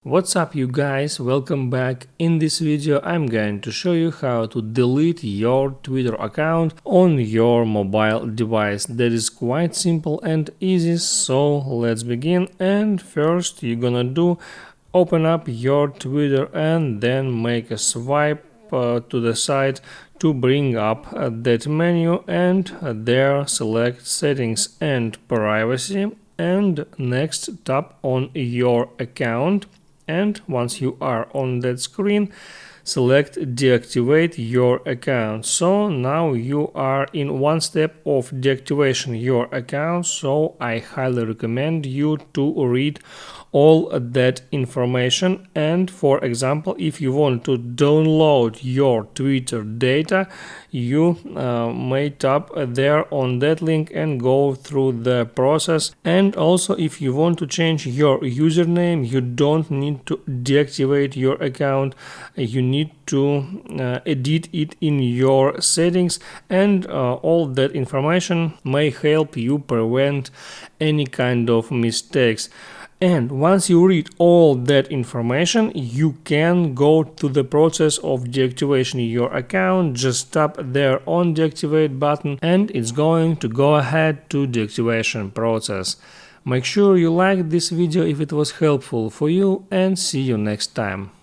What's up you guys, welcome back. In this video I'm going to show you how to delete your Twitter account on your mobile device. That is quite simple and easy, so let's begin. And first you're gonna do open up your Twitter and then make a swipe to the side to bring up that menu, and there select settings and privacy, and next tap on your account. And once you are on that screen, select deactivate your account. So now you are in one step of deactivation your account, so I highly recommend you to read all that information. And for example, if you want to download your Twitter data, you may tap there on that link and go through the process. And also, if you want to change your username, you don't need to deactivate your account. You need to edit it in your settings, and all that information may help you prevent any kind of mistakes. And once you read all that information, you can go to the process of deactivation your account. Just tap there on deactivate button and it's going to go ahead to deactivation process. Make sure you like this video if it was helpful for you, and see you next time.